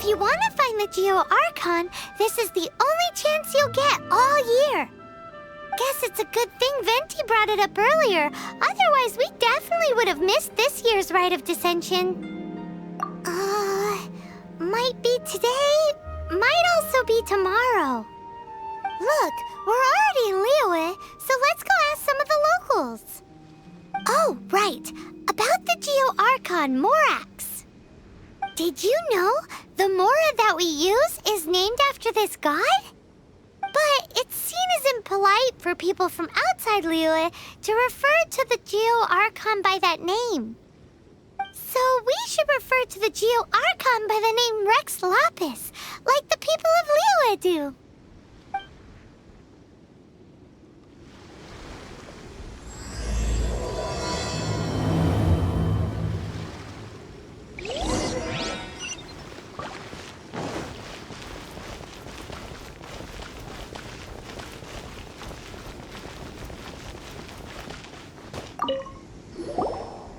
If you want to find the Geo-Archon, this is the only chance you'll get all year. Guess it's a good thing Venti brought it up earlier. Otherwise, we definitely would have missed this year's Rite of Dissension. Might be today, might also be tomorrow. Look, we're already in Liyue, so let's go ask some of the locals. Oh, right. About the Geo-Archon Morax. Did you know the Mora that we use is named after this god? But it's seen as impolite for people from outside Liyue to refer to the Geo-Archon by that name. So we should refer to the Geo-Archon by the name Rex Lapis, like the people of Liyue do.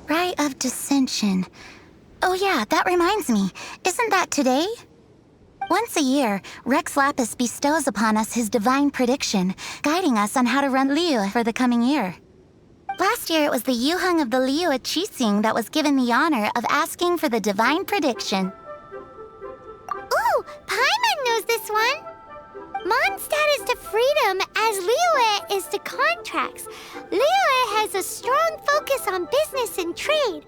Rite of Dissension. Oh yeah, that reminds me. Isn't that today? Once a year, Rex Lapis bestows upon us his divine prediction, guiding us on how to run Liyue for the coming year. Last year, it was the Yuheng of the Liyue Qixing that was given the honor of asking for the divine prediction. Ooh, Paimon knows this one! Mondstadt is to freedom as Liyue is to contracts. Liyue has a strong focus on business and trade.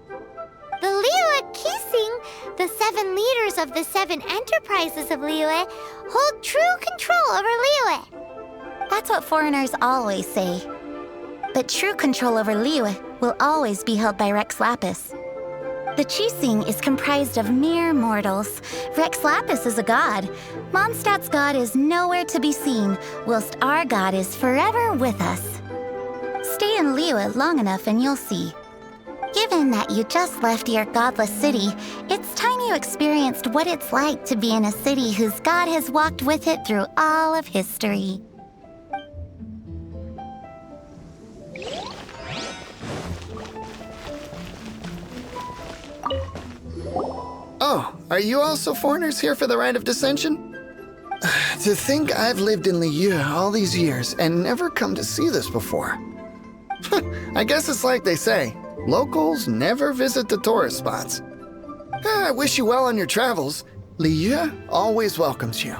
The Liyue Qixing, the 7 leaders of the 7 enterprises of Liyue, hold true control over Liyue. That's what foreigners always say. But true control over Liyue will always be held by Rex Lapis. The Qixing is comprised of mere mortals. Rex Lapis is a god. Mondstadt's god is nowhere to be seen, whilst our god is forever with us. Stay in Liyue long enough and you'll see. Given that you just left your godless city, it's time you experienced what it's like to be in a city whose god has walked with it through all of history. Oh, are you also foreigners here for the Rite of Dissension? To think I've lived in Liyue all these years and never come to see this before. I guess it's like they say, locals never visit the tourist spots. I wish you well on your travels. Liyue always welcomes you.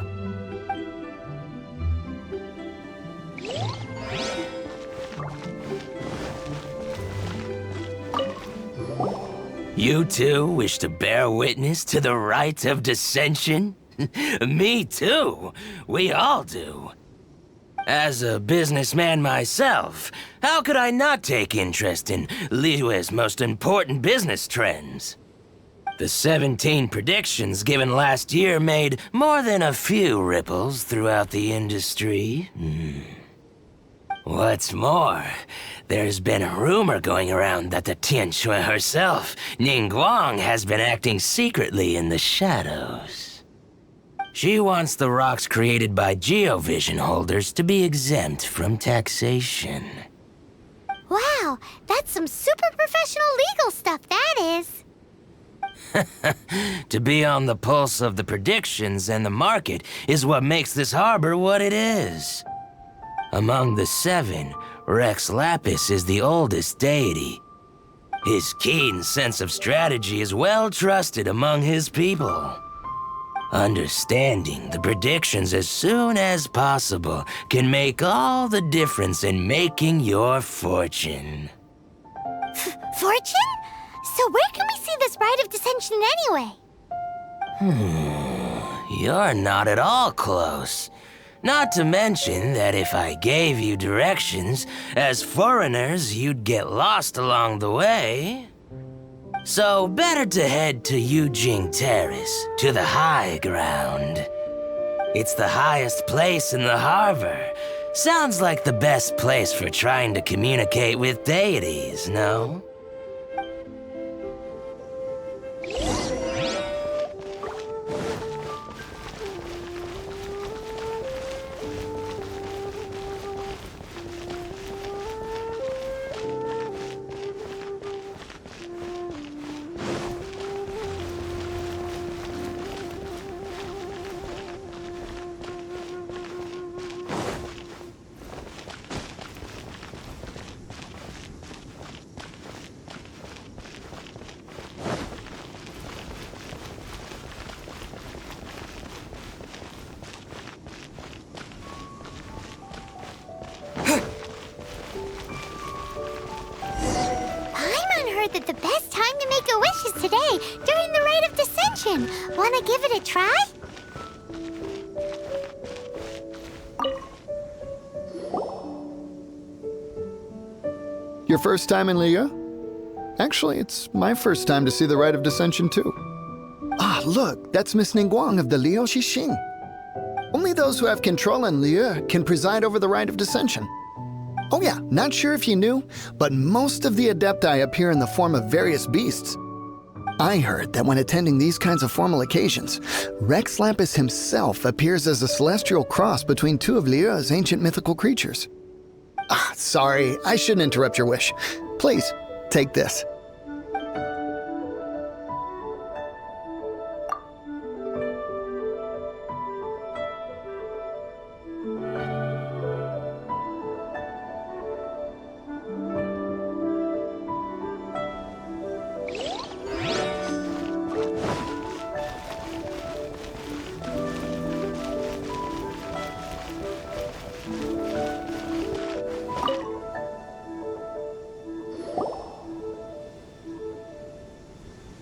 You too wish to bear witness to the Rite of Dissension? Me too. We all do. As a businessman myself, how could I not take interest in Liyue's most important business trends? The 17 predictions given last year made more than a few ripples throughout the industry. What's more, there's been a rumor going around that the Tianshui herself, Ningguang, has been acting secretly in the shadows. She wants the rocks created by Geovision holders to be exempt from taxation. Wow, that's some super professional legal stuff, that is. To be on the pulse of the predictions and the market is what makes this harbor what it is. Among the 7, Rex Lapis is the oldest deity. His keen sense of strategy is well trusted among his people. Understanding the predictions as soon as possible can make all the difference in making your fortune. Fortune? So where can we see this Rite of Dissension anyway? You're not at all close. Not to mention that if I gave you directions, as foreigners, you'd get lost along the way. So better to head to Yujing Terrace, to the high ground. It's the highest place in the harbor. Sounds like the best place for trying to communicate with deities, no? potion. Wanna give it a try? Your first time in Liyue? Actually, it's my first time to see the Rite of Dissension, too. Ah, look, that's Miss Ningguang of the Liu Xixing. Only those who have control in Liyue can preside over the Rite of Dissension. Oh yeah, not sure if you knew, but most of the Adepti appear in the form of various beasts. I heard that when attending these kinds of formal occasions, Rex Lapis himself appears as a celestial cross between two of Liyue's ancient mythical creatures. Ah, sorry, I shouldn't interrupt your wish. Please, take this.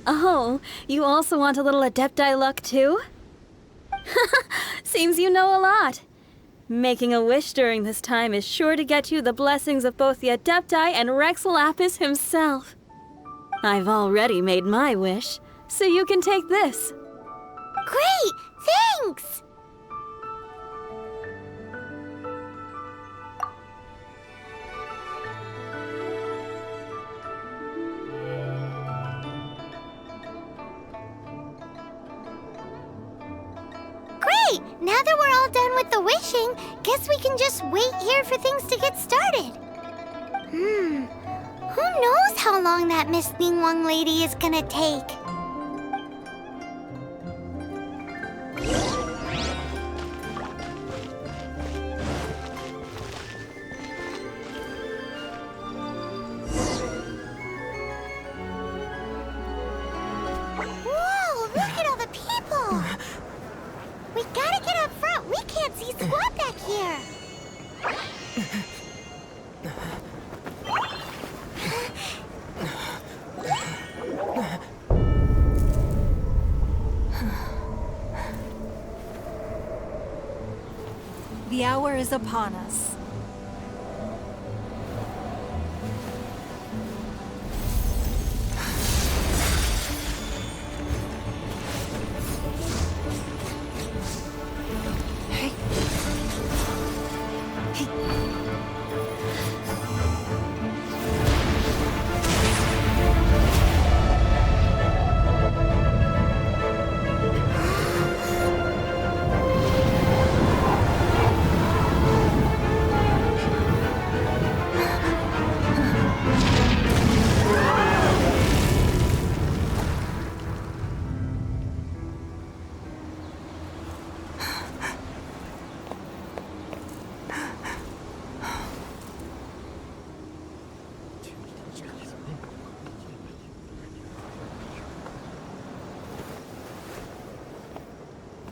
Oh, you also want a little Adepti luck too? Seems you know a lot. Making a wish during this time is sure to get you the blessings of both the Adepti and Rex Lapis himself. I've already made my wish, so you can take this. Great! Thanks! Great! Now that we're all done with the wishing, guess we can just wait here for things to get started. Who knows how long that Miss Ningguang lady is gonna take? Whoa, look at all the people! We gotta get up front. We can't see squat back here. The hour is upon us.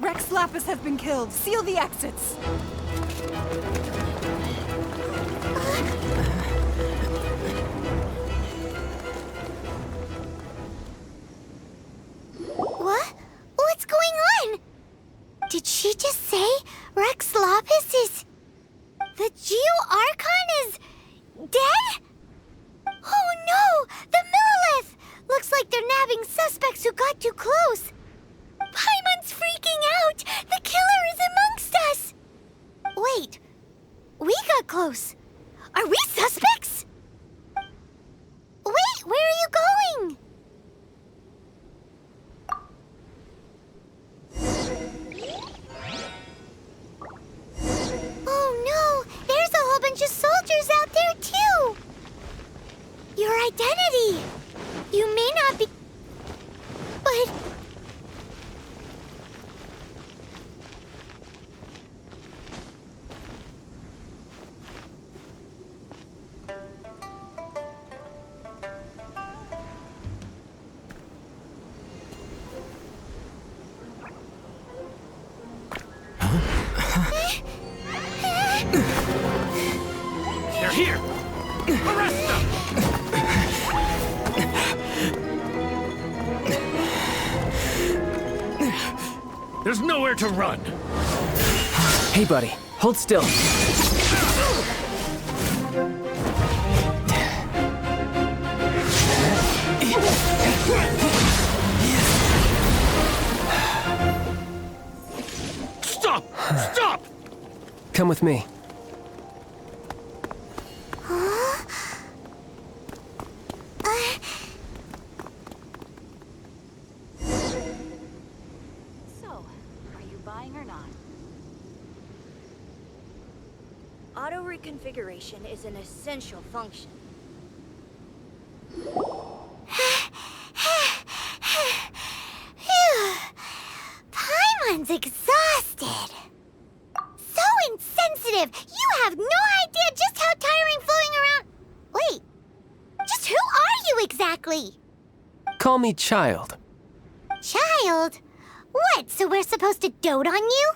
Rex Lapis has been killed. Seal the exits. What? What's going on? Did she just say Rex Lapis is... The Geo-Archon is... dead? Oh no! The Millilith! Looks like they're nabbing suspects who got too close. Paimon's freaking out! The killer is amongst us! Wait, we got close. Are we suspects? Wait, where are you going? Oh no, there's a whole bunch of soldiers out there too! Your identity! You may not be... but... They're here! Arrest them! There's nowhere to run. Hey, buddy. Hold still. Stop! Stop! Come with me. So, are you buying or not? Auto reconfiguration is an essential function. Paimon's exhausted. So insensitive. You have no idea just how tiring floating around. Wait, just who are you exactly? Call me Child. Child? What, so we're supposed to dote on you?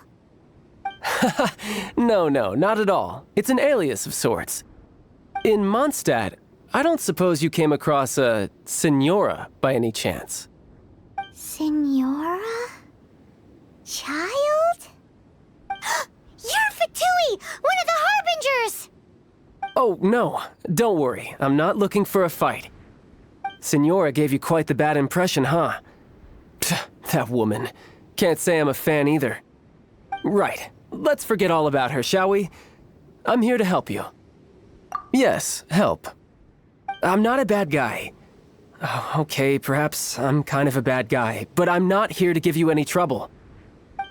No, not at all. It's an alias of sorts. In Mondstadt, I don't suppose you came across a Senora by any chance. Senora? Child? You're Fatui, one of the Harbingers! Oh, no. Don't worry. I'm not looking for a fight. Senora gave you quite the bad impression, huh? Pfft, that woman. Can't say I'm a fan either. Right. Let's forget all about her, shall we? I'm here to help you. Yes, help. I'm not a bad guy. Oh, okay, perhaps I'm kind of a bad guy, but I'm not here to give you any trouble.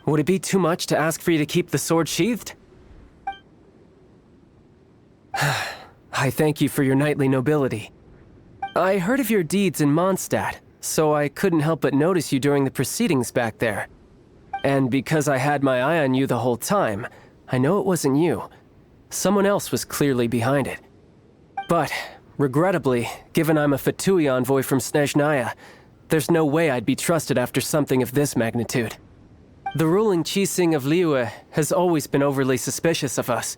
Would it be too much to ask for you to keep the sword sheathed? I thank you for your knightly nobility. I heard of your deeds in Mondstadt, so I couldn't help but notice you during the proceedings back there. And because I had my eye on you the whole time, I know it wasn't you. Someone else was clearly behind it. But, regrettably, given I'm a Fatui envoy from Snezhnaya, there's no way I'd be trusted after something of this magnitude. The ruling Qixing of Liyue has always been overly suspicious of us.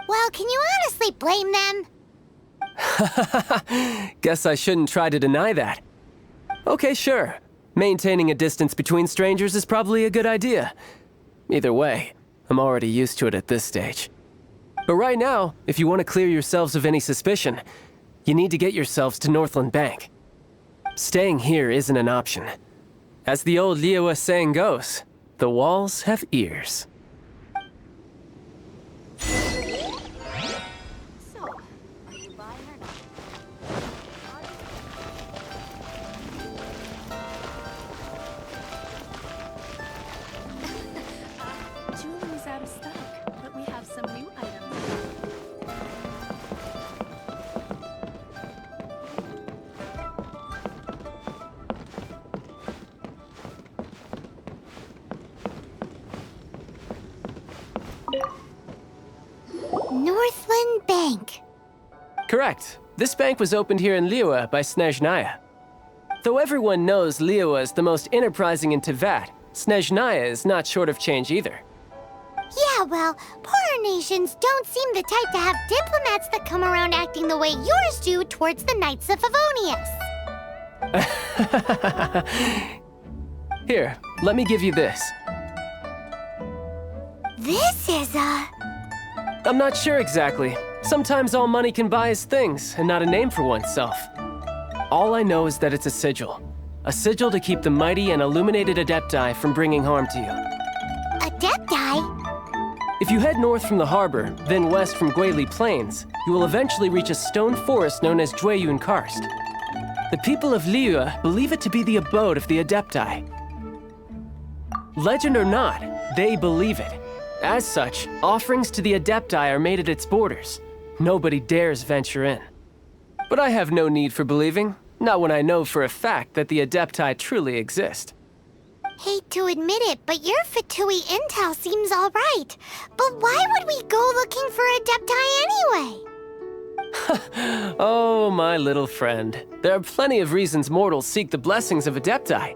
Well, can you honestly blame them? Guess I shouldn't try to deny that. Okay, sure. Maintaining a distance between strangers is probably a good idea. Either way, I'm already used to it at this stage. But right now, if you want to clear yourselves of any suspicion, you need to get yourselves to Northland Bank. Staying here isn't an option. As the old Liyue saying goes, the walls have ears. So, are you buying or not? Jewelry's out of stock, but we have some new items. Northland Bank. Correct. This bank was opened here in Liyue by Snezhnaya. Though everyone knows Liyue is the most enterprising in Teyvat, Snezhnaya is not short of change either. Yeah, well, poorer nations don't seem the type to have diplomats that come around acting the way yours do towards the Knights of Favonius. Here, let me give you this. This is a... I'm not sure exactly. Sometimes all money can buy is things, and not a name for oneself. All I know is that it's a sigil. A sigil to keep the mighty and illuminated Adepti from bringing harm to you. Adepti? If you head north from the harbor, then west from Guili Plains, you will eventually reach a stone forest known as Jueyun Karst. The people of Liyue believe it to be the abode of the Adepti. Legend or not, they believe it. As such, offerings to the Adepti are made at its borders. Nobody dares venture in. But I have no need for believing, not when I know for a fact that the Adepti truly exist. Hate to admit it, but your Fatui intel seems all right. But why would we go looking for Adepti anyway? Oh, my little friend. There are plenty of reasons mortals seek the blessings of Adepti.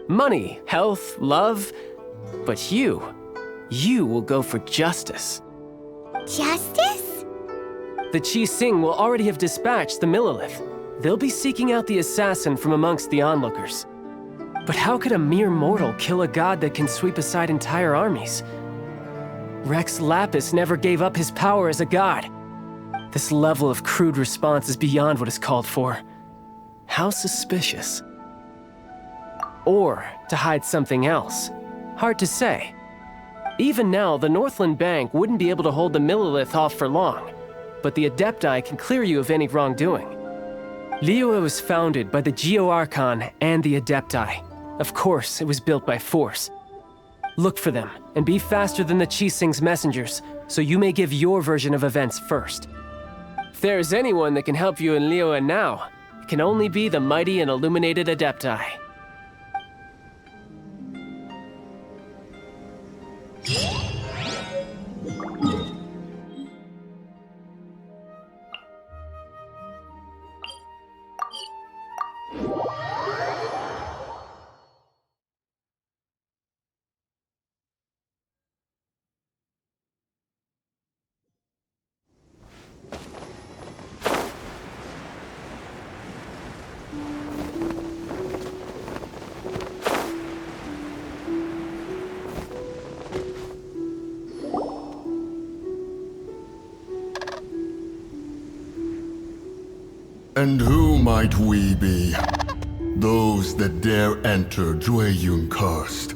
Money, health, love. But you will go for justice. Justice? The Qixing will already have dispatched the Millelith. They'll be seeking out the assassin from amongst the onlookers. But how could a mere mortal kill a god that can sweep aside entire armies? Rex Lapis never gave up his power as a god. This level of crude response is beyond what is called for. How suspicious. Or to hide something else. Hard to say. Even now, the Northland Bank wouldn't be able to hold the Millilith off for long, but the Adepti can clear you of any wrongdoing. Liyue was founded by the Geo-Archon and the Adepti. Of course, it was built by force. Look for them, and be faster than the Qixing's messengers, so you may give your version of events first. If there is anyone that can help you in Liyue now, it can only be the mighty and illuminated Adepti. And who might we be? Those that dare enter Jueyun Karst.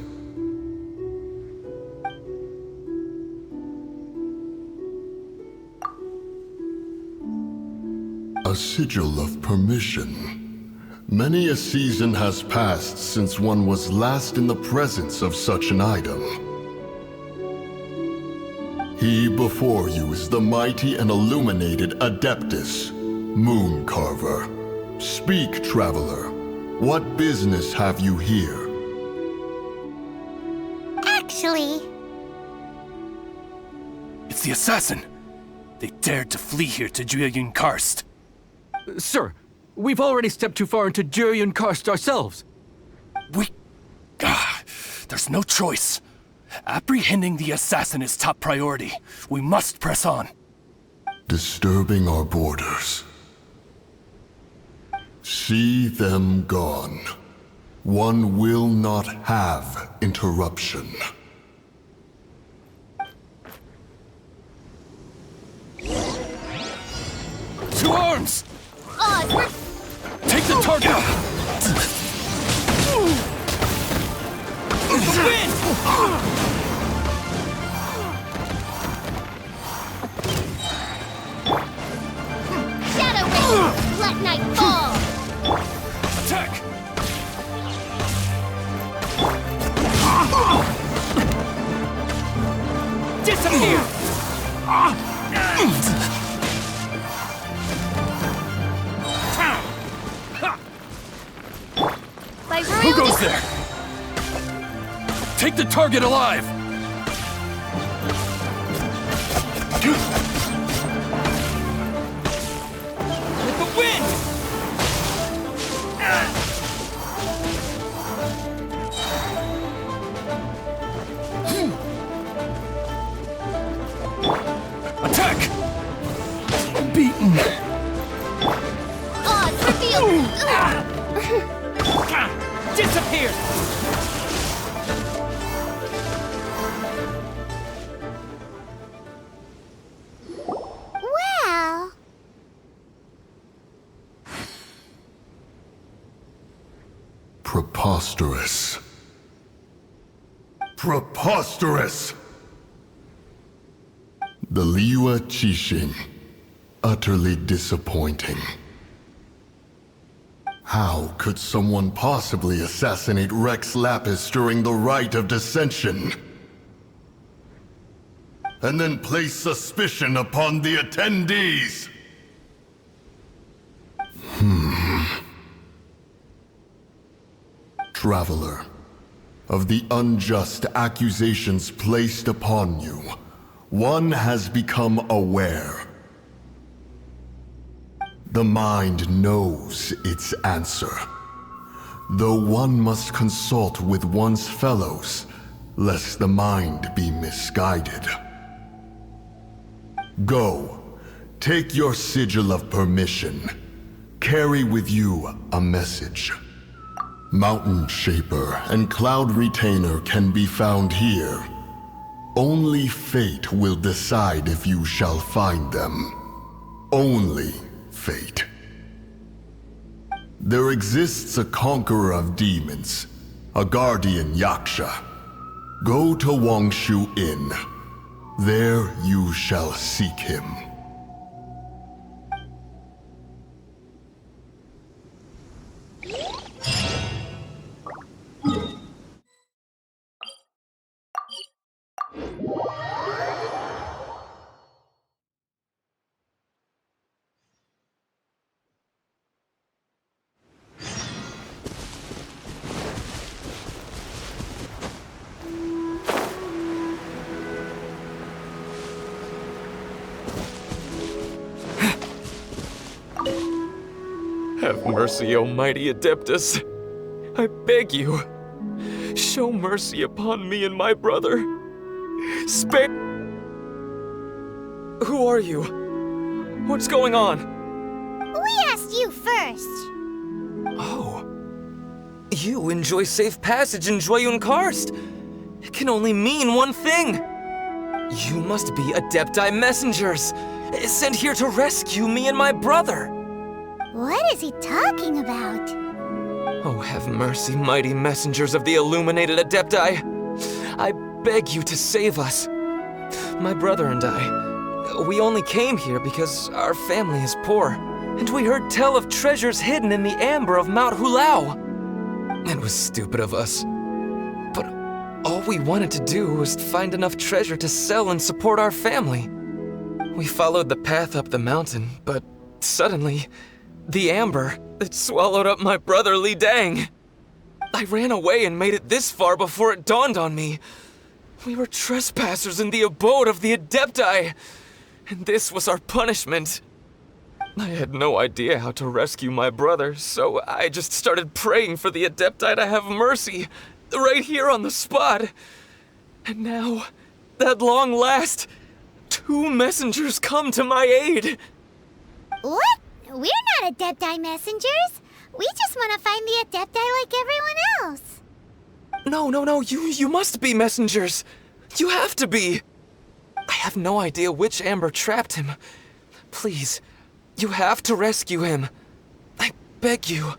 A sigil of permission. Many a season has passed since one was last in the presence of such an item. He before you is the mighty and illuminated Adeptus, Moon Carver. Speak, traveler. What business have you here? Actually... It's the assassin! They dared to flee here to Jueyun Karst. Sir, we've already stepped too far into Jueyun Karst ourselves. There's no choice. Apprehending the assassin is top priority. We must press on. Disturbing our borders. See them gone. One will not have interruption. To arms! Take the target! The wind! Shadow Rain! Let night fall! Attack! Disappear! Who goes there? Take the target alive! With the wind! Attack! Beaten! Odds revealed! Disappear! Well... Preposterous. Preposterous! The Liyue Qixing. Utterly disappointing. How could someone possibly assassinate Rex Lapis during the Rite of Dissension? And then place suspicion upon the attendees? Traveler, of the unjust accusations placed upon you, one has become aware. The mind knows its answer, though one must consult with one's fellows, lest the mind be misguided. Go, take your sigil of permission. Carry with you a message. Mountain Shaper and Cloud Retainer can be found here. Only fate will decide if you shall find them. Only fate. There exists a conqueror of demons, a guardian Yaksha. Go to Wangshu Inn. There you shall seek him. Have mercy, O mighty Adeptus. I beg you, show mercy upon me and my brother. Spare... Who are you? What's going on? We asked you first. Oh. You enjoy safe passage in Joyun Karst. It can only mean one thing. You must be Adepti messengers, sent here to rescue me and my brother. What is he talking about? Oh, have mercy, mighty messengers of the illuminated Adepti. I beg you to save us. My brother and I, we only came here because our family is poor, and we heard tell of treasures hidden in the amber of Mount Hulao. It was stupid of us, but all we wanted to do was find enough treasure to sell and support our family. We followed the path up the mountain, but suddenly, the amber, it swallowed up my brother Li Dang. I ran away and made it this far before it dawned on me. We were trespassers in the abode of the Adepti, and this was our punishment. I had no idea how to rescue my brother, so I just started praying for the Adepti to have mercy, right here on the spot. And now, at long last, 2 messengers come to my aid. What? We're not Adepti messengers. We just want to find the Adepti like everyone else. No, you must be messengers. You have to be. I have no idea which amber trapped him. Please, you have to rescue him. I beg you,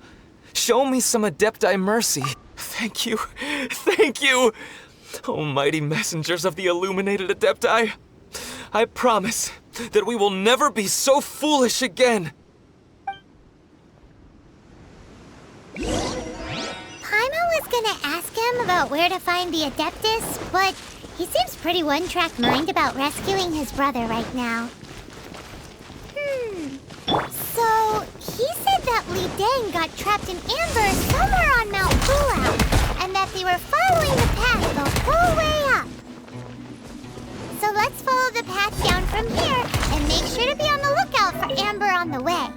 show me some Adepti mercy. Thank you. Oh, mighty messengers of the illuminated Adepti. I promise that we will never be so foolish again. Paimon was gonna ask him about where to find the Adeptus, but he seems pretty one-track mind about rescuing his brother right now. So, he said that Li Dang got trapped in amber somewhere on Mount Hulao, and that they were following the path the whole way up. So let's follow the path down from here, and make sure to be on the lookout for amber on the way.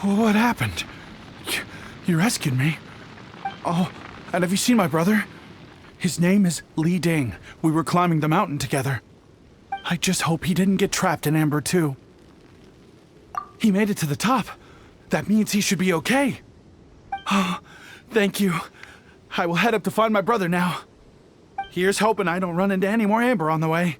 What happened? You rescued me? Oh, and have you seen my brother? His name is Li Dang. We were climbing the mountain together. I just hope he didn't get trapped in amber too. He made it to the top. That means he should be okay. Oh, thank you. I will head up to find my brother now. Here's hoping I don't run into any more amber on the way.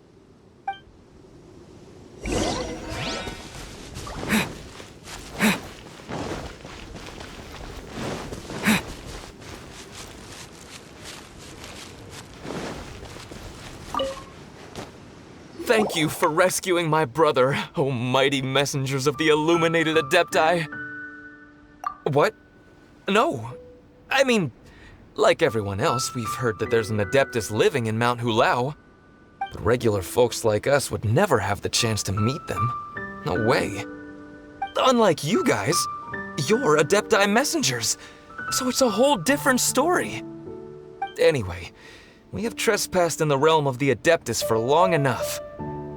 Thank you for rescuing my brother, O mighty messengers of the illuminated Adepti. What? No. I mean, like everyone else, we've heard that there's an Adeptus living in Mount Hulao. But regular folks like us would never have the chance to meet them. No way. Unlike you guys, you're Adepti messengers, so it's a whole different story. Anyway, we have trespassed in the realm of the Adeptus for long enough.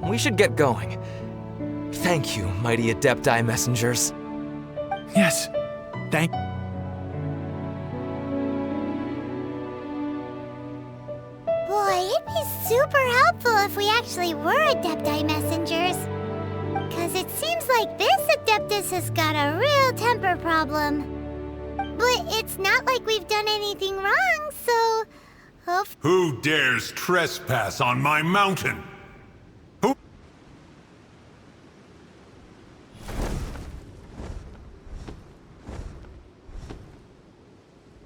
We should get going. Thank you, mighty Adepti messengers. Yes, thank... Boy, it if we actually were Adepti messengers. Cause it seems like this Adeptus has got a real temper problem. But it's not like we've done anything wrong, so... Who dares trespass on my mountain? Who?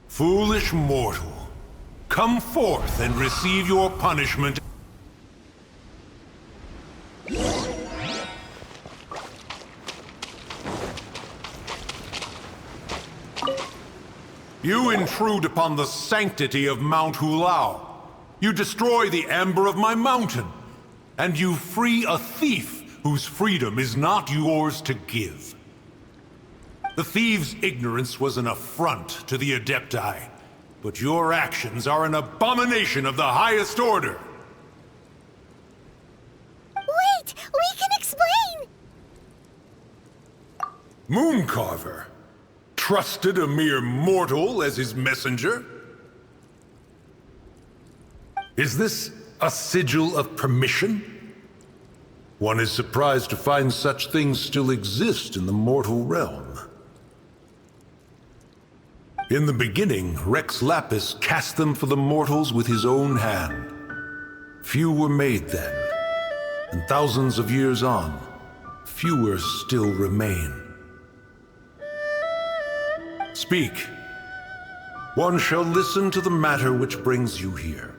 Foolish mortal, come forth and receive your punishment. You intrude upon the sanctity of Mount Hulao. You destroy the amber of my mountain. And you free a thief whose freedom is not yours to give. The thief's ignorance was an affront to the Adepti, but your actions are an abomination of the highest order. Wait! We can explain! Mooncarver trusted a mere mortal as his messenger? Is this a sigil of permission? One is surprised to find such things still exist in the mortal realm. In the beginning, Rex Lapis cast them for the mortals with his own hand. Few were made then, and thousands of years on, fewer still remain. Speak. One shall listen to the matter which brings you here.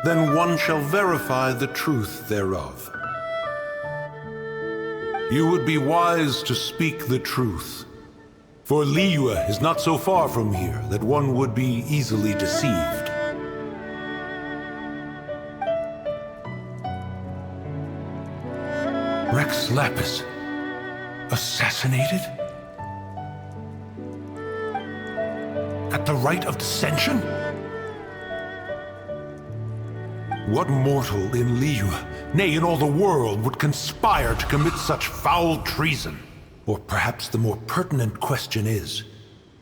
Then one shall verify the truth thereof. You would be wise to speak the truth. For Liyue is not so far from here that one would be easily deceived. Rex Lapis, assassinated? At the rite of dissension? What mortal in Liyue, nay, in all the world, would conspire to commit such foul treason? Or perhaps the more pertinent question is,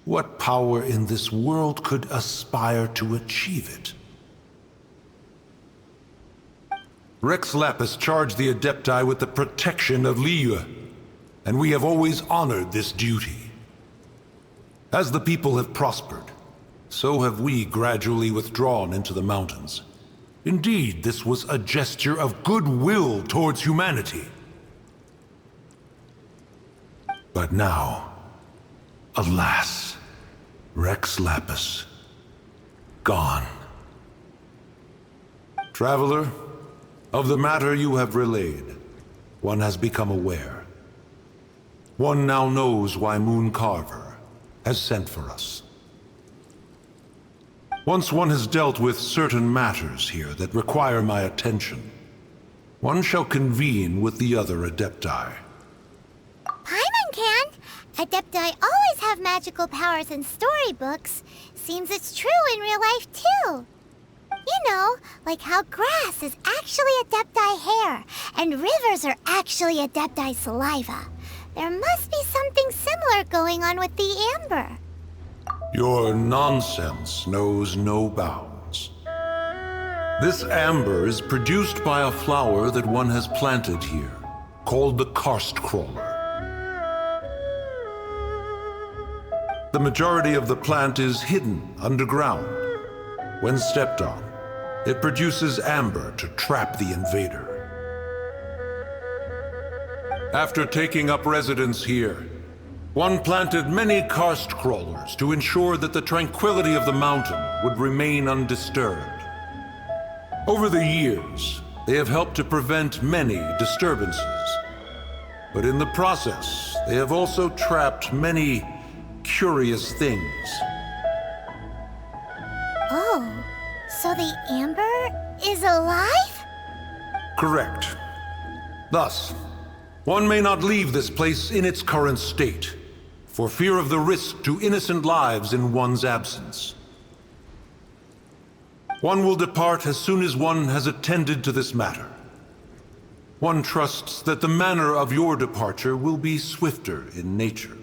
what power in this world could aspire to achieve it? Rex Lapis charged the Adepti with the protection of Liyue, and we have always honored this duty. As the people have prospered, so have we gradually withdrawn into the mountains. Indeed, this was a gesture of goodwill towards humanity. But now, alas, Rex Lapis, gone. Traveler, of the matter you have relayed, one has become aware. One now knows why Mooncarver has sent for us. Once one has dealt with certain matters here that require my attention, one shall convene with the other Adepti. Paimon can! Adepti always have magical powers in storybooks. Seems it's true in real life, too. You know, like how grass is actually Adepti hair, and rivers are actually Adepti saliva. There must be something similar going on with the amber. Your nonsense knows no bounds. This amber is produced by a flower that one has planted here, called the karst crawler. The majority of the plant is hidden underground. When stepped on, it produces amber to trap the invader. After taking up residence here, one planted many karst crawlers to ensure that the tranquility of the mountain would remain undisturbed. Over the years, they have helped to prevent many disturbances. But in the process, they have also trapped many curious things. Oh, so the amber is alive? Correct. Thus, one may not leave this place in its current state, for fear of the risk to innocent lives in one's absence. One will depart as soon as one has attended to this matter. One trusts that the manner of your departure will be swifter in nature.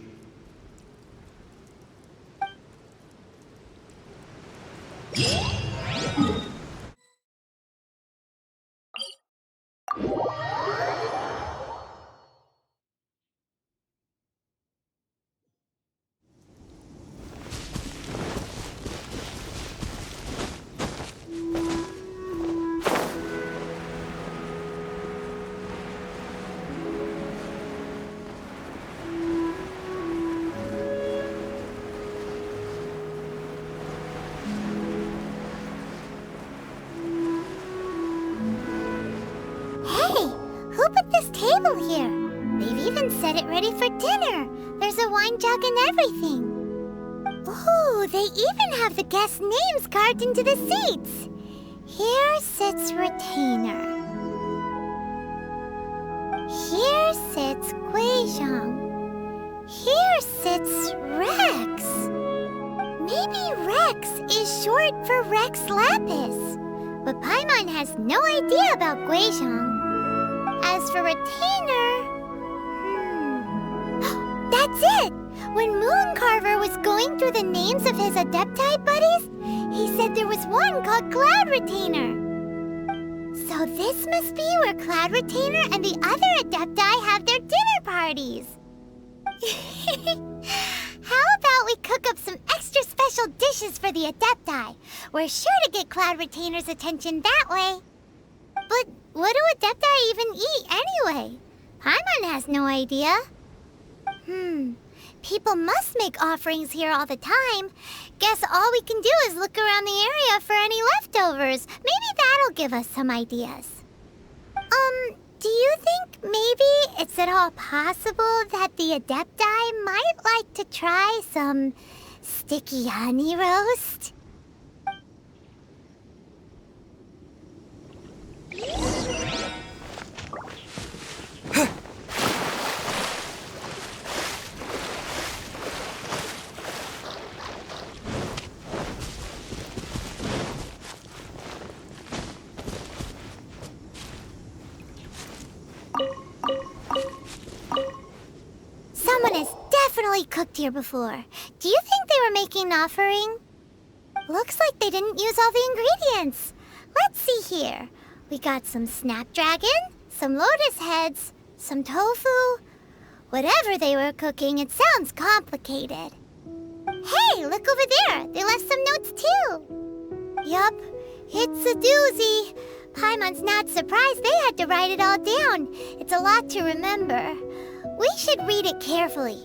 table here. They've even set it ready for dinner. There's a wine jug and everything. Ooh, they even have the guests' names carved into the seats. Here sits Retainer. Here sits Guizhong. Here sits Rex. Maybe Rex is short for Rex Lapis. But Paimon has no idea about Guizhong. As for Retainer... That's it! When Mooncarver was going through the names of his Adepti buddies, he said there was one called Cloud Retainer. So this must be where Cloud Retainer and the other Adepti have their dinner parties. How about we cook up some extra special dishes for the Adepti? We're sure to get Cloud Retainer's attention that way. But what do Adepti even eat anyway? Paimon has no idea. People must make offerings here all the time. Guess all we can do is look around the area for any leftovers. Maybe that'll give us some ideas. Do you think maybe it's at all possible that the Adepti might like to try some sticky honey roast? Someone has definitely cooked here before. Do you think they were making an offering? Looks like they didn't use all the ingredients. Let's see here. We got some snapdragon, some lotus heads, some tofu. Whatever they were cooking, it sounds complicated. Hey, look over there. They left some notes too. Yup, it's a doozy. Paimon's not surprised they had to write it all down. It's a lot to remember. We should read it carefully.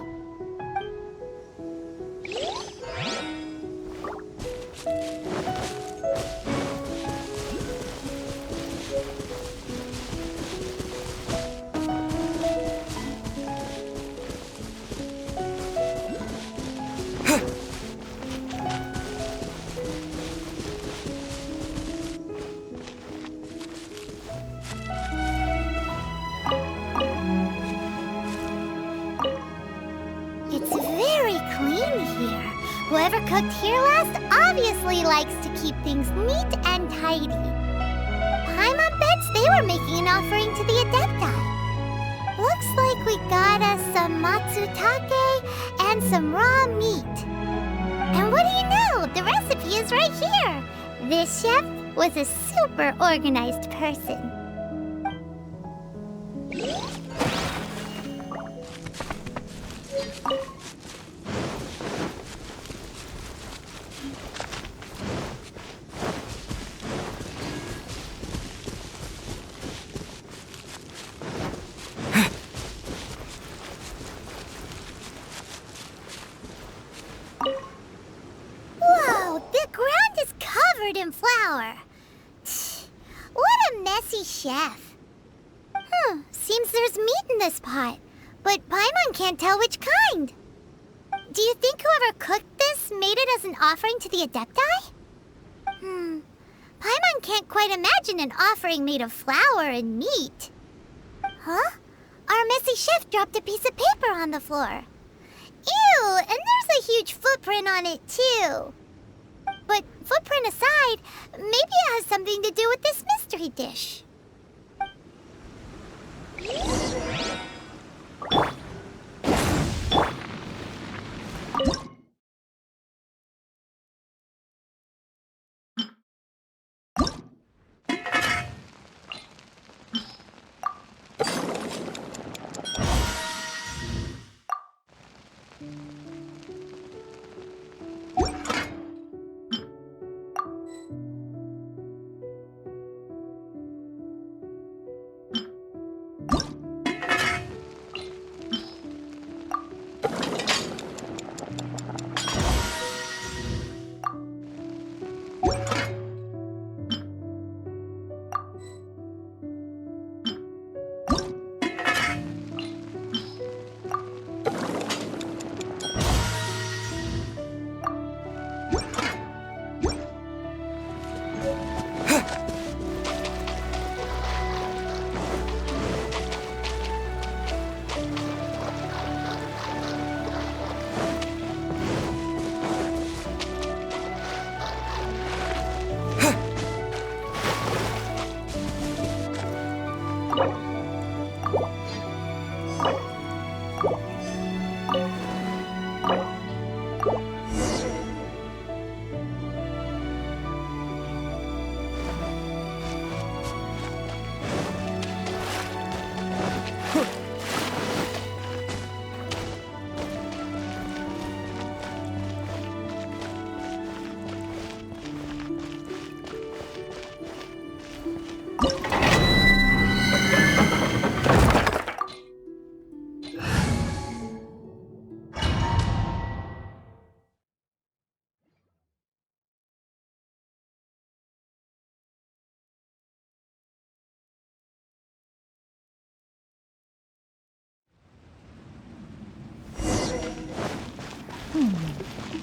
Whoever cooked here last obviously likes to keep things neat and tidy. Paimon bets they were making an offering to the Adepti. Looks like we got us some matsutake and some raw meat. And what do you know? The recipe is right here. This chef was a super organized person. In flour. What a messy chef. Seems there's meat in this pot, but Paimon can't tell which kind. Do you think whoever cooked this made it as an offering to the Adepti? Paimon can't quite imagine an offering made of flour and meat. Huh? Our messy chef dropped a piece of paper on the floor. Ew, and there's a huge footprint on it too. But footprint aside, maybe it has something to do with this mystery dish.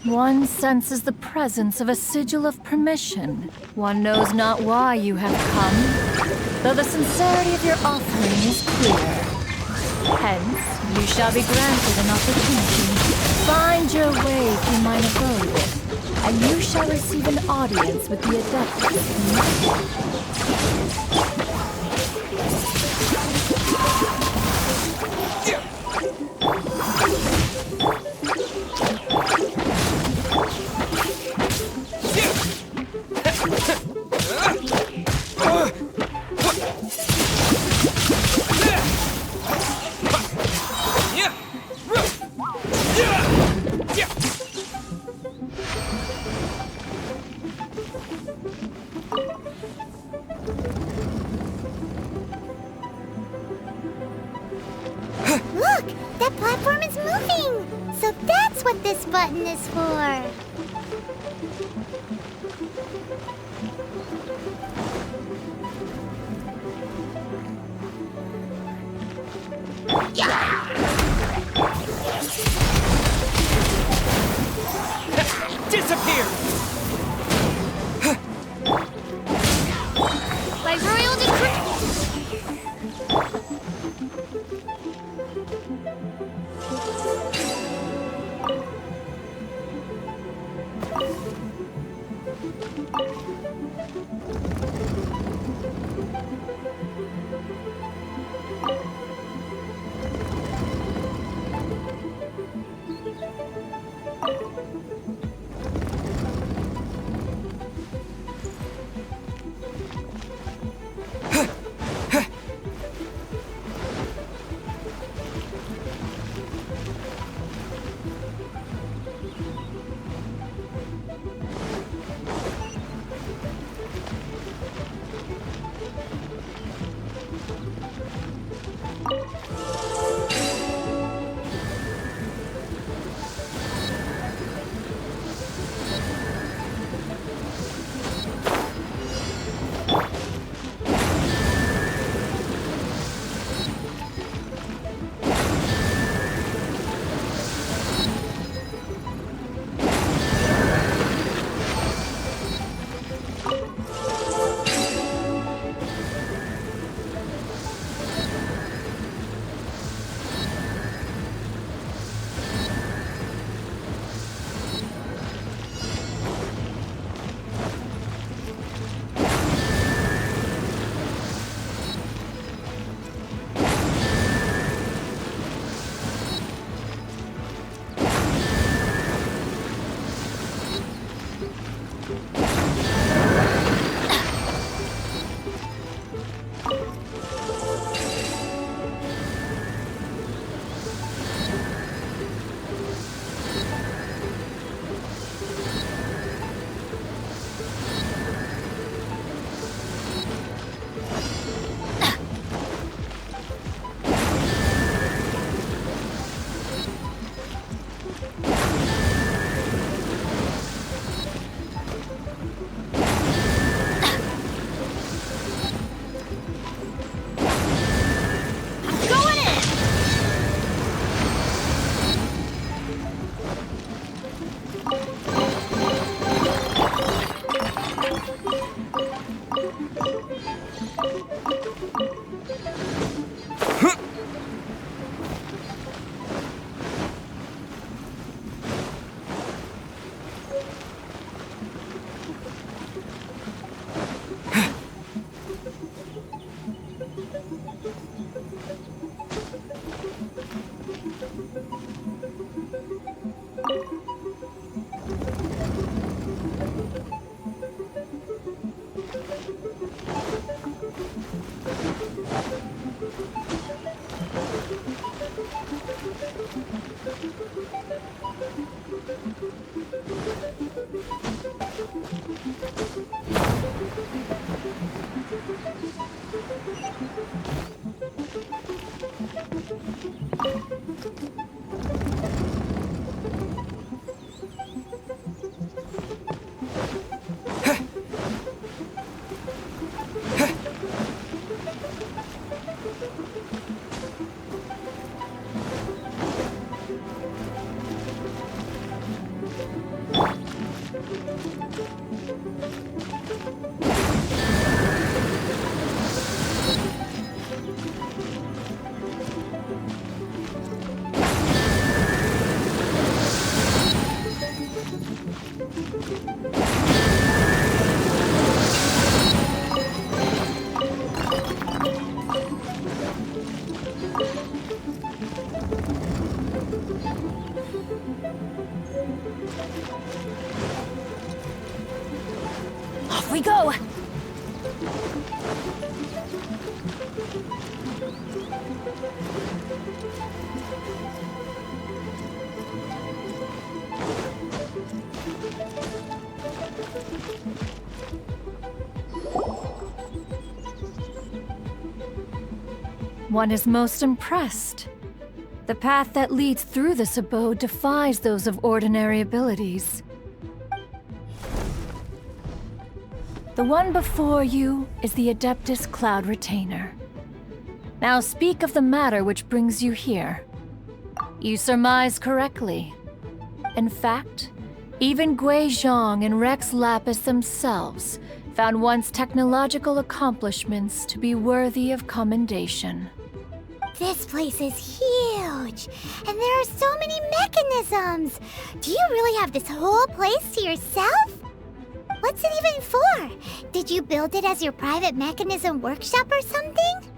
One senses the presence of a sigil of permission. One knows not why you have come, though the sincerity of your offering is clear. Hence, you shall be granted an opportunity. Find your way through mine abode, and you shall receive an audience with the Adeptus. Look! That platform is moving! So that's what this button is for! Disappear! By royal decree! we go! One is most impressed. The path that leads through this abode defies those of ordinary abilities. The one before you is the Adeptus Cloud Retainer. Now speak of the matter which brings you here. You surmise correctly. In fact, even Gui Zhang and Rex Lapis themselves found one's technological accomplishments to be worthy of commendation. This place is huge, and there are so many mechanisms. Do you really have this whole place to yourself? What's it even for? Did you build it as your private mechanism workshop or something?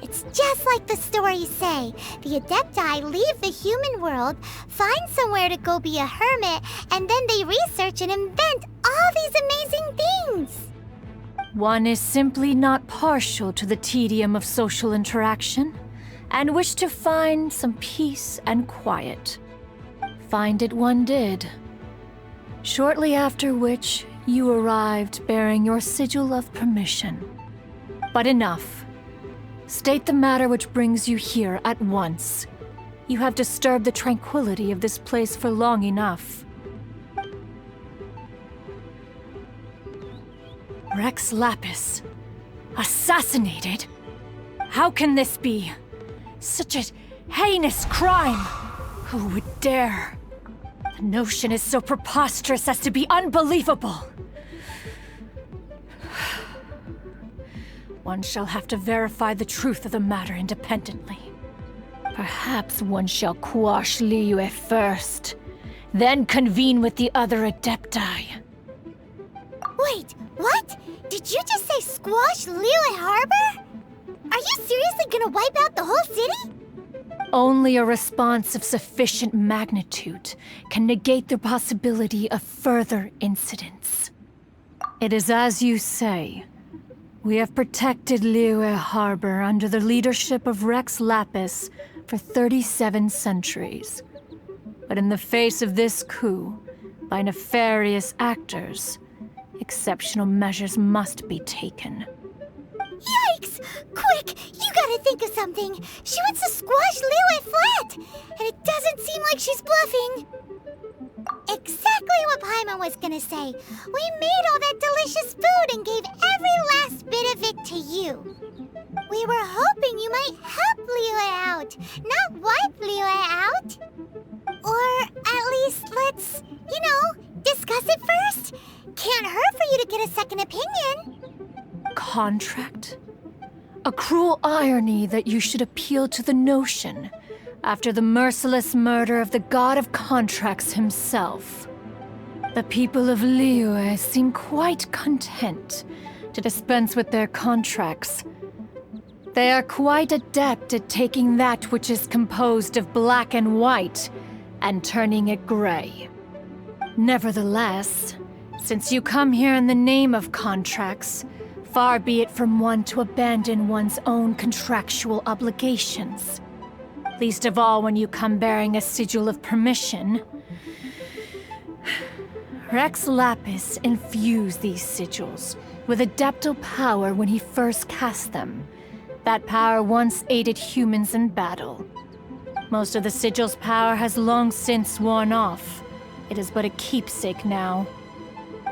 It's just like the stories say. The Adepti leave the human world, find somewhere to go be a hermit, and then they research and invent all these amazing things. One is simply not partial to the tedium of social interaction, and wished to find some peace and quiet. Find it one did. Shortly after which, you arrived bearing your sigil of permission. But enough. State the matter which brings you here at once. You have disturbed the tranquility of this place for long enough. Rex Lapis. Assassinated? How can this be? Such a heinous crime! Who would dare? The notion is so preposterous as to be unbelievable. One shall have to verify the truth of the matter independently. Perhaps one shall quash Liyue first, then convene with the other Adepti. Wait, what? Did you just say squash Liyue Harbor? Are you seriously gonna wipe out the whole city? Only a response of sufficient magnitude can negate the possibility of further incidents. It is as you say. We have protected Liyue Harbor under the leadership of Rex Lapis for 37 centuries. But in the face of this coup, by nefarious actors, exceptional measures must be taken. Yikes! Quick, you gotta think of something. She wants to squash Liyue flat, and it doesn't seem like she's bluffing. Exactly what Paimon was gonna say. We made all that delicious food and gave every last bit of it to you. We were hoping you might help Liyue out, not wipe Liyue out. Or at least let's, discuss it first. Can't hurt for you to get a second opinion. Contract? A cruel irony that you should appeal to the notion after the merciless murder of the god of contracts himself. The people of Liyue seem quite content to dispense with their contracts. They are quite adept at taking that which is composed of black and white and turning it gray. Nevertheless, since you come here in the name of contracts, far be it from one to abandon one's own contractual obligations. Least of all when you come bearing a sigil of permission. Rex Lapis infused these sigils with adeptal power when he first cast them. That power once aided humans in battle. Most of the sigil's power has long since worn off. It is but a keepsake now.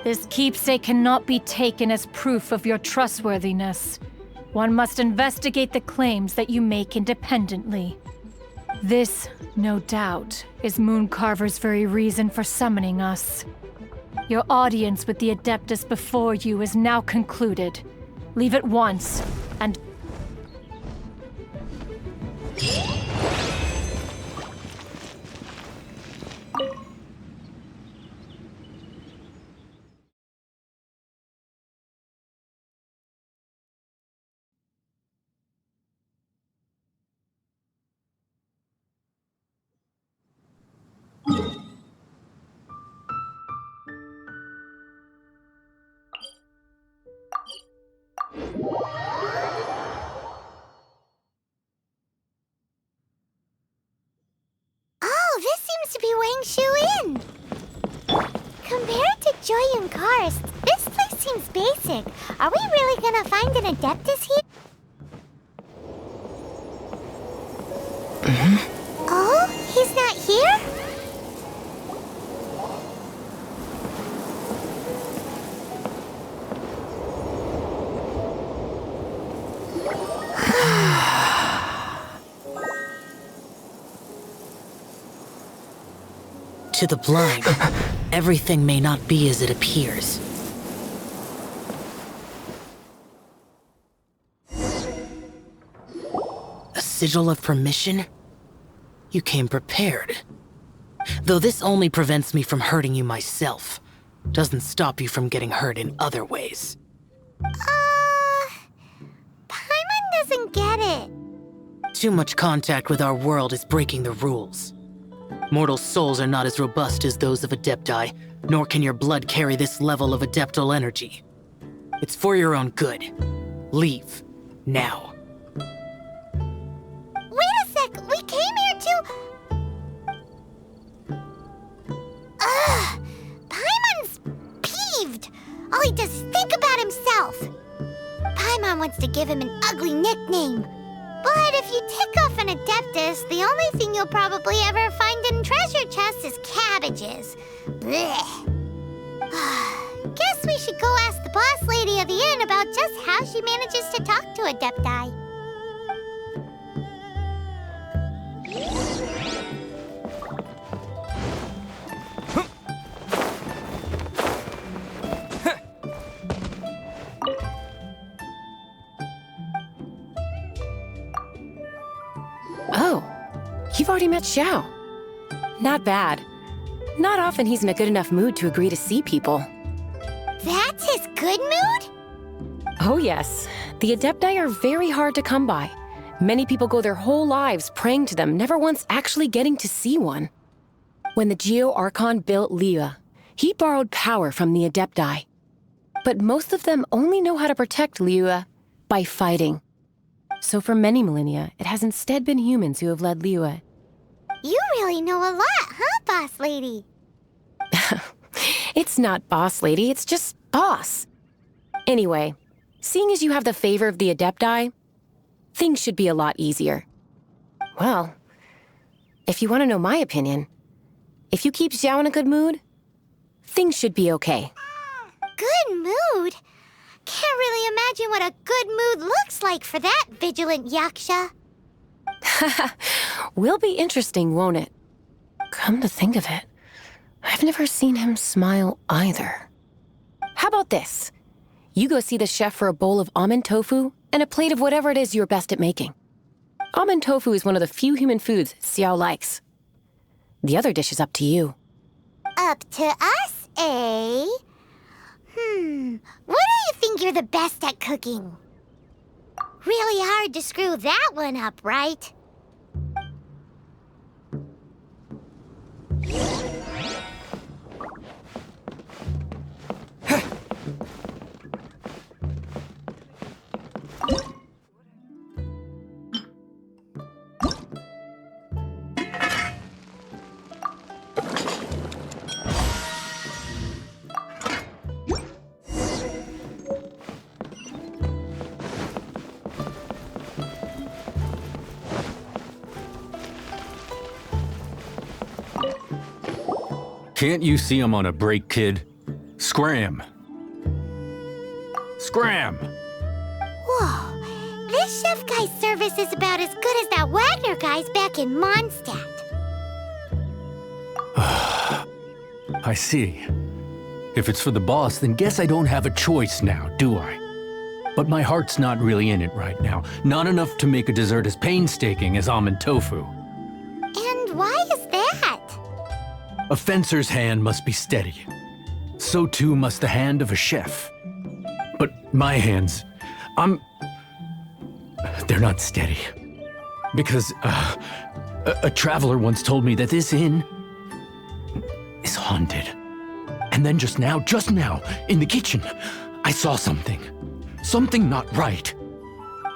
This keepsake cannot be taken as proof of your trustworthiness. One must investigate the claims that you make independently. This, no doubt, is Mooncarver's very reason for summoning us. Your audience with the Adeptus before you is now concluded. Leave at once, and... shoe in. Compared to Joy and Karst, this place seems basic. Are we really gonna find an Adeptus here? Oh, he's not here? To the blind, everything may not be as it appears. A sigil of permission? You came prepared. Though this only prevents me from hurting you myself, doesn't stop you from getting hurt in other ways. Paimon doesn't get it. Too much contact with our world is breaking the rules. Mortal souls are not as robust as those of Adepti, nor can your blood carry this level of adeptal energy. It's for your own good. Leave. Now. Wait a sec! We came here to... Ugh! Paimon's peeved! All he does is think about himself! Paimon wants to give him an ugly nickname. But if you tick off an Adeptus, the only thing you'll probably ever find in treasure chests is cabbages. Blech. Guess we should go ask the boss lady of the inn about just how she manages to talk to Adepti. Oh, you've already met Xiao. Not bad. Not often he's in a good enough mood to agree to see people. That's his good mood? Oh yes, the Adepti are very hard to come by. Many people go their whole lives praying to them, never once actually getting to see one. When the Geo Archon built Liyue, he borrowed power from the Adepti. But most of them only know how to protect Liyue by fighting. So for many millennia, it has instead been humans who have led Liyue. You really know a lot, huh, boss lady? It's not boss lady, it's just boss. Anyway, seeing as you have the favor of the Adepti, things should be a lot easier. Well, if you want to know my opinion, if you keep Xiao in a good mood, things should be okay. Good mood? Can't really imagine what a good mood looks like for that vigilant yaksha. Will be interesting, won't it? Come to think of it, I've never seen him smile either. How about this? You go see the chef for a bowl of almond tofu and a plate of whatever it is you're best at making. Almond tofu is one of the few human foods Xiao likes. The other dish is up to you. Up to us, eh? What do you think you're the best at cooking? Really hard to screw that one up, right? Can't you see I'm on a break, kid? Scram! Scram! Whoa, this chef guy's service is about as good as that Wagner guy's back in Mondstadt. I see. If it's for the boss, then guess I don't have a choice now, do I? But my heart's not really in it right now. Not enough to make a dessert as painstaking as almond tofu. And why is that? A fencer's hand must be steady. So too must the hand of a chef. But my hands, they're not steady. Because a traveler once told me that this inn is haunted. And then just now, in the kitchen, I saw something. Something not right.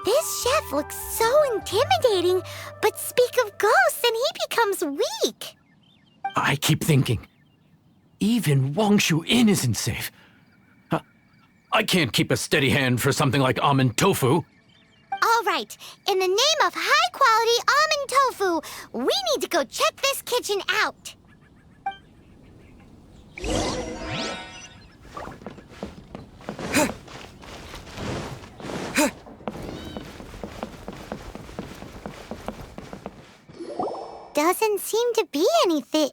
This chef looks so intimidating, but speak of ghosts and he becomes weak. I keep thinking, even Wangshu Inn isn't safe. I can't keep a steady hand for something like almond tofu. All right, in the name of high-quality almond tofu, we need to go check this kitchen out. Doesn't seem to be anything.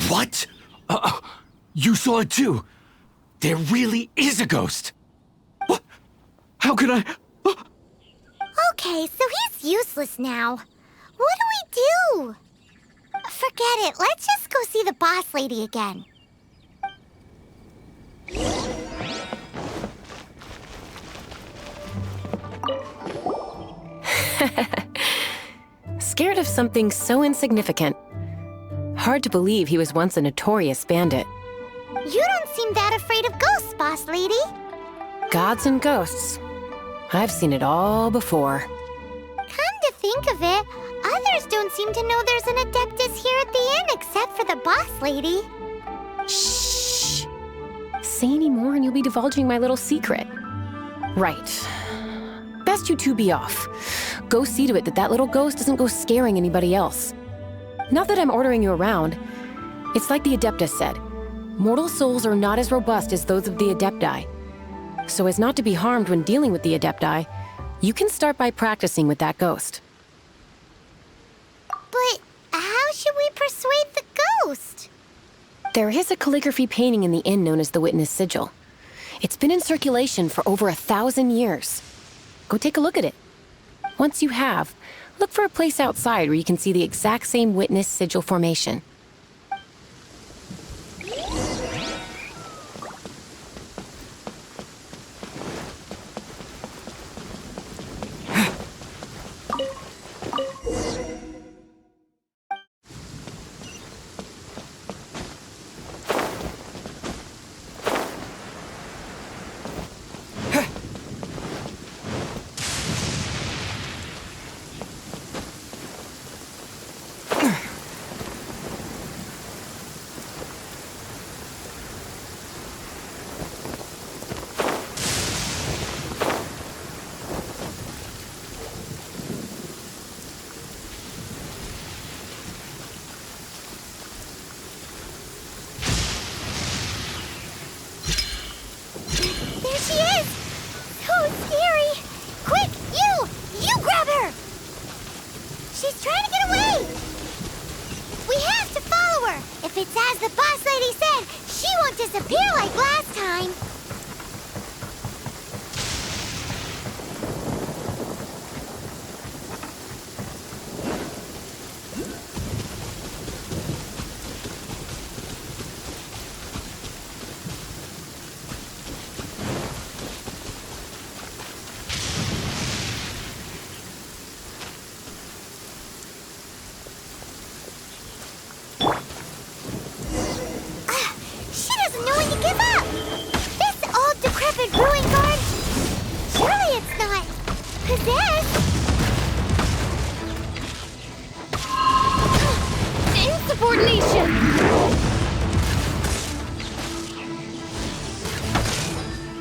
What? You saw it too? There really is a ghost. What? How could I? Okay, so he's useless now. What do we do? Forget it. Let's just go see the boss lady again. Scared of something so insignificant. Hard to believe he was once a notorious bandit. You don't seem that afraid of ghosts, boss lady. Gods and ghosts. I've seen it all before. Come to think of it, others don't seem to know there's an Adeptus here at the inn except for the boss lady. Shh! Say any more and you'll be divulging my little secret. Right. Best you two be off. Go see to it that little ghost doesn't go scaring anybody else. Not that I'm ordering you around. It's like the Adeptus said. Mortal souls are not as robust as those of the Adepti. So as not to be harmed when dealing with the Adepti, you can start by practicing with that ghost. But how should we persuade the ghost? There is a calligraphy painting in the inn known as the Witness Sigil. It's been in circulation for over 1,000 years. Go take a look at it. Once you have, look for a place outside where you can see the exact same Witness Sigil formation.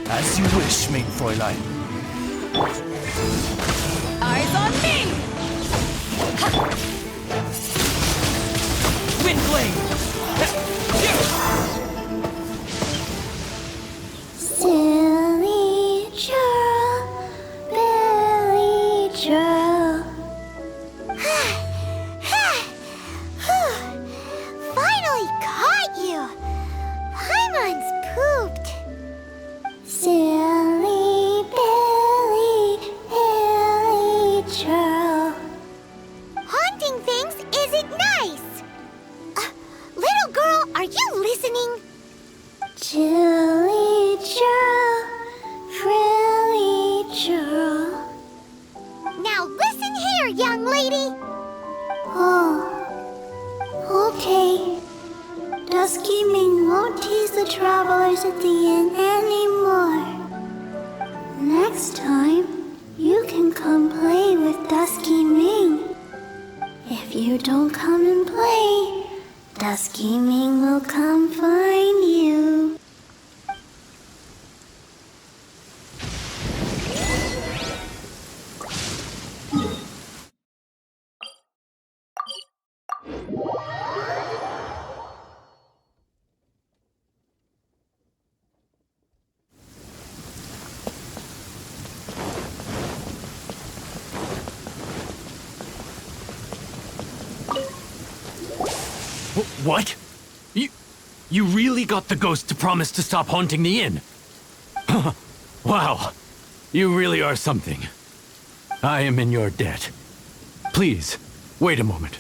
As you wish, mein Fräulein. Eyes on me! Wind blade! Silly churl, Billy churl. Finally caught you! Paimon's pooped. Silly Billy, Billy churl. Haunting things isn't nice. Let here, young lady! Oh, okay. Dusky Ming won't tease the travelers at the inn anymore. Next time, you can come play with Dusky Ming. If you don't come and play, Dusky Ming will come find you. What? You really got the ghost to promise to stop haunting the inn? Wow. You really are something. I am in your debt. Please, wait a moment.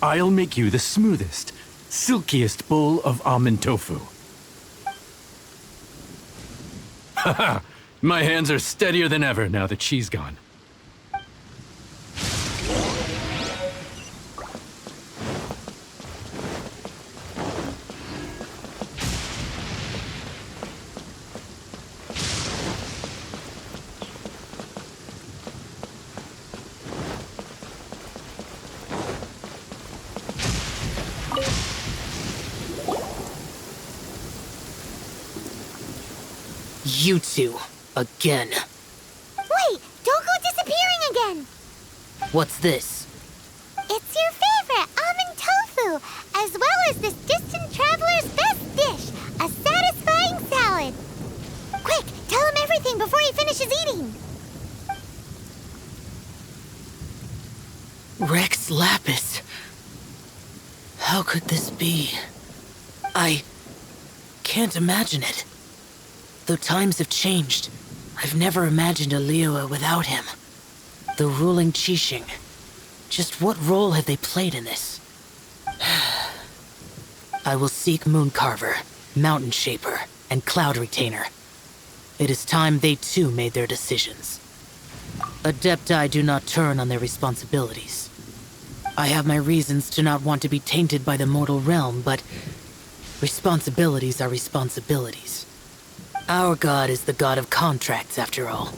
I'll make you the smoothest, silkiest bowl of almond tofu. Haha, my hands are steadier than ever now that she's gone. You two, again. Wait, don't go disappearing again! What's this? It's your favorite, almond tofu, as well as this distant traveler's best dish, a satisfying salad. Quick, tell him everything before he finishes eating. Rex Lapis. How could this be? I can't imagine it. Though times have changed, I've never imagined a Liyue without him. The ruling Qixing. Just what role have they played in this? I will seek Moon Carver, Mountain Shaper, and Cloud Retainer. It is time they too made their decisions. Adepti do not turn on their responsibilities. I have my reasons to not want to be tainted by the mortal realm, but responsibilities are responsibilities. Our god is the god of contracts, after all.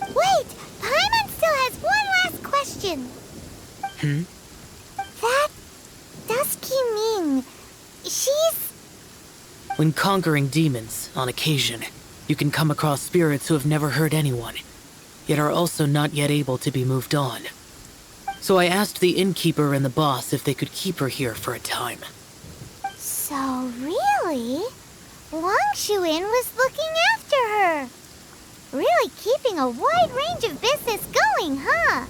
Wait! Paimon still has one last question. That Dusky Ming, she's... When conquering demons, on occasion, you can come across spirits who have never hurt anyone, yet are also not yet able to be moved on. So I asked the innkeeper and the boss if they could keep her here for a time. So really? Wangshu Inn was looking after her. Really keeping a wide range of business going, huh?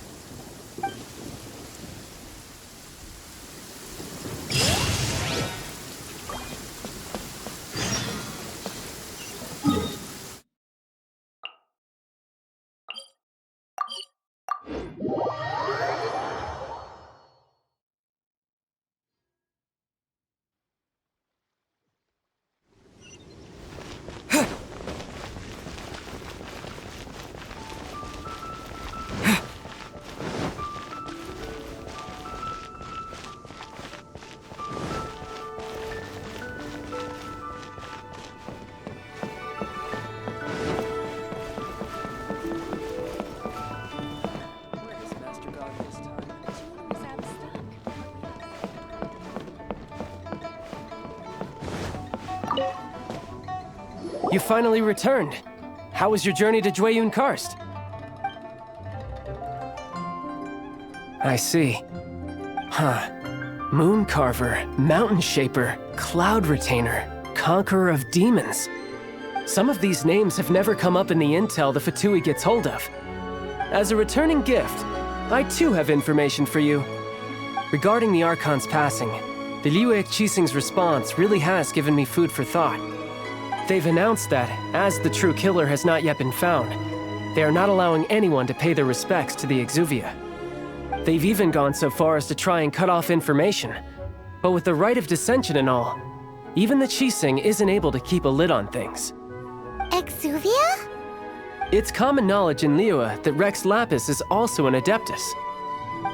You finally returned. How was your journey to Jueyun Karst? I see. Huh. Moon Carver, Mountain Shaper, Cloud Retainer, Conqueror of Demons. Some of these names have never come up in the intel the Fatui gets hold of. As a returning gift, I too have information for you. Regarding the Archon's passing, the Liyue Qixing's response really has given me food for thought. They've announced that, as the true killer has not yet been found, they are not allowing anyone to pay their respects to the Exuvia. They've even gone so far as to try and cut off information. But with the right of dissension and all, even the Qixing isn't able to keep a lid on things. Exuvia? It's common knowledge in Liyue that Rex Lapis is also an Adeptus.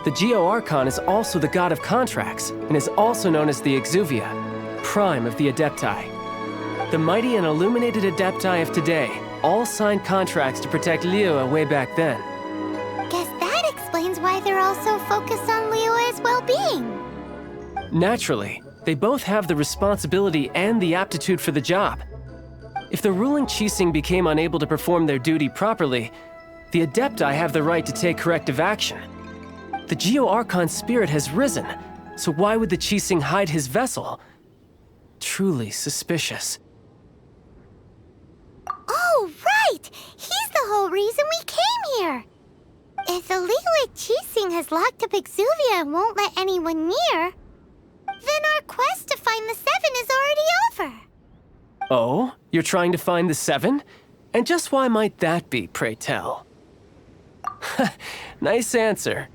The Geo-Archon is also the god of contracts, and is also known as the Exuvia, prime of the Adepti. The mighty and illuminated Adepti of today all signed contracts to protect Liyue way back then. Guess that explains why they're all so focused on Liyue's well-being. Naturally, they both have the responsibility and the aptitude for the job. If the ruling Qixing became unable to perform their duty properly, the Adepti have the right to take corrective action. The Geo-Archon spirit has risen, so why would the Qixing hide his vessel? Truly suspicious. Oh, right! He's the whole reason we came here! If the Liyue Qixing has locked up Exuvia and won't let anyone near, then our quest to find the Seven is already over. Oh? You're trying to find the Seven? And just why might that be, pray tell? Nice answer.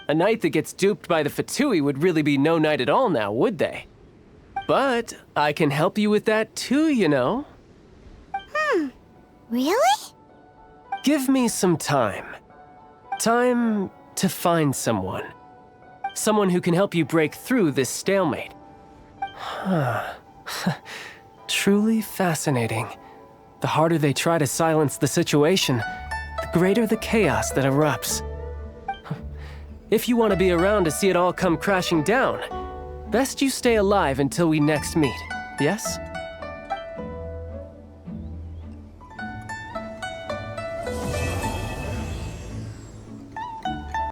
A knight that gets duped by the Fatui would really be no knight at all now, would they? But I can help you with that too, you know. Really? Give me some time. Time to find someone. Someone who can help you break through this stalemate. Truly fascinating. The harder they try to silence the situation, the greater the chaos that erupts. If you want to be around to see it all come crashing down, best you stay alive until we next meet, yes?